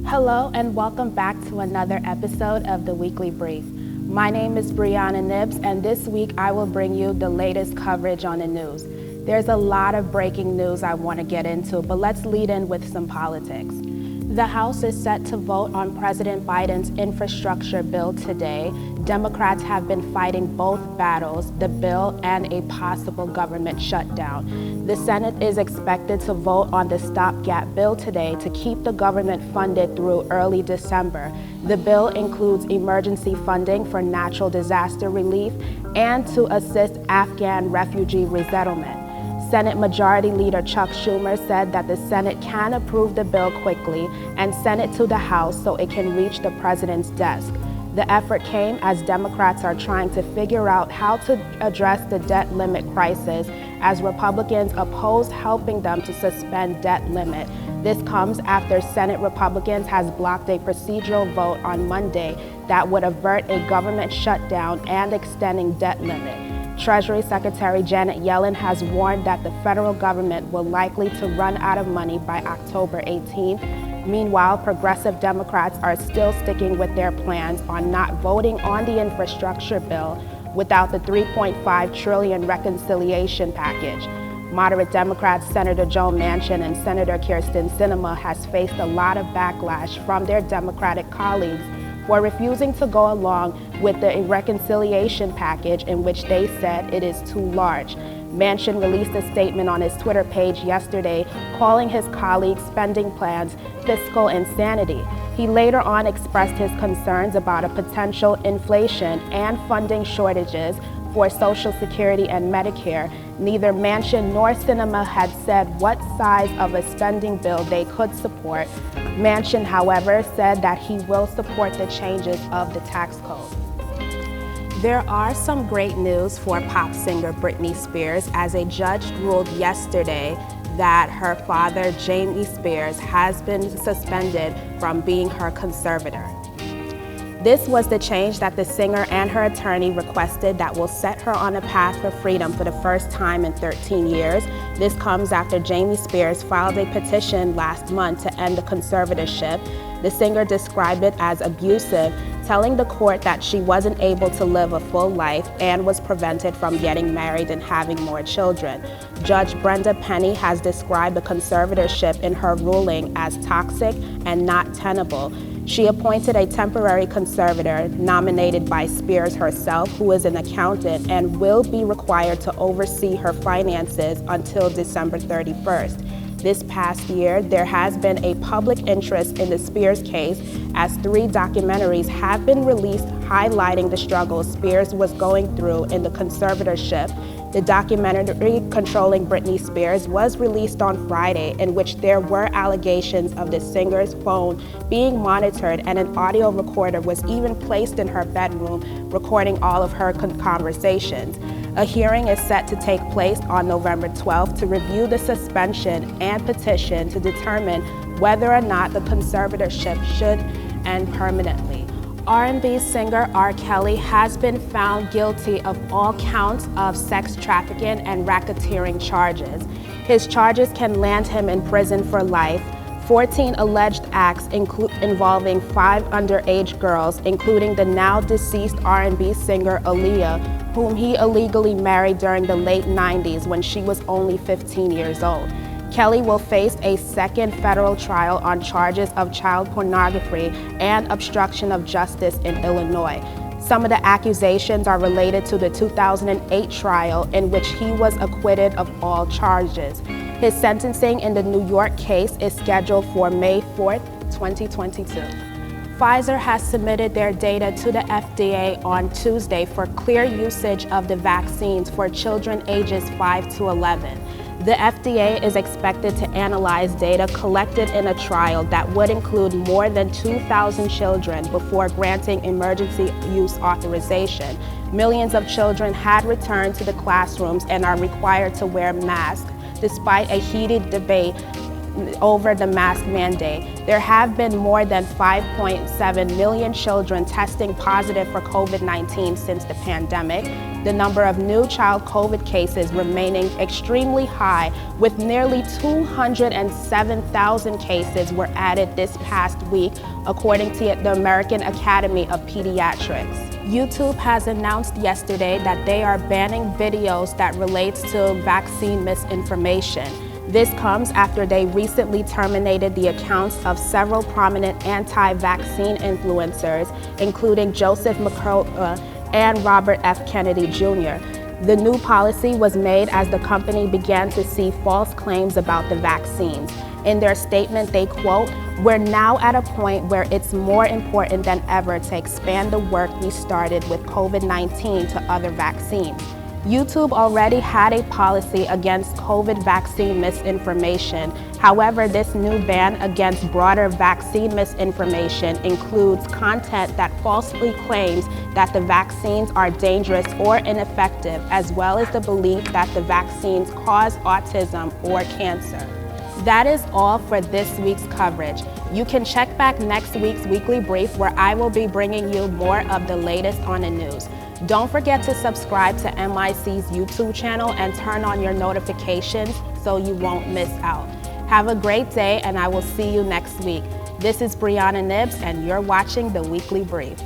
Hello and welcome back to another episode of the Weekly Brief. My name is Brianna Nibbs, and this week I will bring you the latest coverage on the news. There's a lot of breaking news I want to get into, but let's lead in with some politics. The House is set to vote on President Biden's infrastructure bill today. Democrats have been fighting both battles, the bill and a possible government shutdown. The Senate is expected to vote on the stopgap bill today to keep the government funded through early December. The bill includes emergency funding for natural disaster relief and to assist Afghan refugee resettlement. Senate Majority Leader Chuck Schumer said that the Senate can approve the bill quickly and send it to the House so it can reach the president's desk. The effort came as Democrats are trying to figure out how to address the debt limit crisis as Republicans oppose helping them to suspend debt limit. This comes after Senate Republicans has blocked a procedural vote on Monday that would avert a government shutdown and extending debt limit. Treasury Secretary Janet Yellen has warned that the federal government will likely to run out of money by October 18th. Meanwhile, progressive Democrats are still sticking with their plans on not voting on the infrastructure bill without the $3.5 trillion reconciliation package. Moderate Democrats Senator Joe Manchin and Senator Kyrsten Sinema has faced a lot of backlash from their Democratic colleagues for refusing to go along with the reconciliation package, in which they said it is too large. Manchin released a statement on his Twitter page yesterday calling his colleagues' spending plans fiscal insanity. He later on expressed his concerns about a potential inflation and funding shortages for Social Security and Medicare. Neither Manchin nor Sinema had said what size of a spending bill they could support. Manchin, however, said that he will support the changes of the tax code. There are some great news for pop singer Britney Spears, as a judge ruled yesterday that her father, Jamie Spears, has been suspended from being her conservator. This was the change that the singer and her attorney requested that will set her on a path for freedom for the first time in 13 years. This comes after Jamie Spears filed a petition last month to end the conservatorship. The singer described it as abusive, telling the court that she wasn't able to live a full life and was prevented from getting married and having more children. Judge Brenda Penny has described the conservatorship in her ruling as toxic and not tenable. She appointed a temporary conservator nominated by Spears herself, who is an accountant and will be required to oversee her finances until December 31st. This past year, there has been a public interest in the Spears case, as 3 documentaries have been released highlighting the struggles Spears was going through in the conservatorship. The documentary Controlling Britney Spears was released on Friday, in which there were allegations of the singer's phone being monitored, and an audio recorder was even placed in her bedroom, recording all of her conversations. A hearing is set to take place on November 12th to review the suspension and petition to determine whether or not the conservatorship should end permanently. R&B singer R. Kelly has been found guilty of all counts of sex trafficking and racketeering charges. His charges can land him in prison for life. 14 alleged acts involving 5 underage girls, including the now deceased R&B singer Aaliyah, whom he illegally married during the late 90s when she was only 15 years old. Kelly will face a second federal trial on charges of child pornography and obstruction of justice in Illinois. Some of the accusations are related to the 2008 trial, in which he was acquitted of all charges. His sentencing in the New York case is scheduled for May 4th, 2022. Pfizer has submitted their data to the FDA on Tuesday for clear usage of the vaccines for children ages 5 to 11. The FDA is expected to analyze data collected in a trial that would include more than 2,000 children before granting emergency use authorization. Millions of children had returned to the classrooms and are required to wear masks, despite a heated debate over the mask mandate. There have been more than 5.7 million children testing positive for COVID-19 since the pandemic. the number of new child COVID cases remaining extremely high, with nearly 207,000 cases were added this past week, according to the American Academy of Pediatrics. YouTube has announced yesterday that they are banning videos that relates to vaccine misinformation. This comes after they recently terminated the accounts of several prominent anti-vaccine influencers, including Joseph McCullough and Robert F. Kennedy Jr. The new policy was made as the company began to see false claims about the vaccines. In their statement, they quote, "We're now at a point where it's more important than ever to expand the work we started with COVID-19 to other vaccines." YouTube already had a policy against COVID vaccine misinformation. However, this new ban against broader vaccine misinformation includes content that falsely claims that the vaccines are dangerous or ineffective, as well as the belief that the vaccines cause autism or cancer. That is all for this week's coverage. You can check back next week's Weekly Brief, where I will be bringing you more of the latest on the news. Don't forget to subscribe to MIC's YouTube channel and turn on your notifications so you won't miss out. Have a great day, and I will see you next week. This is Brianna Nibbs, and you're watching the Weekly Brief.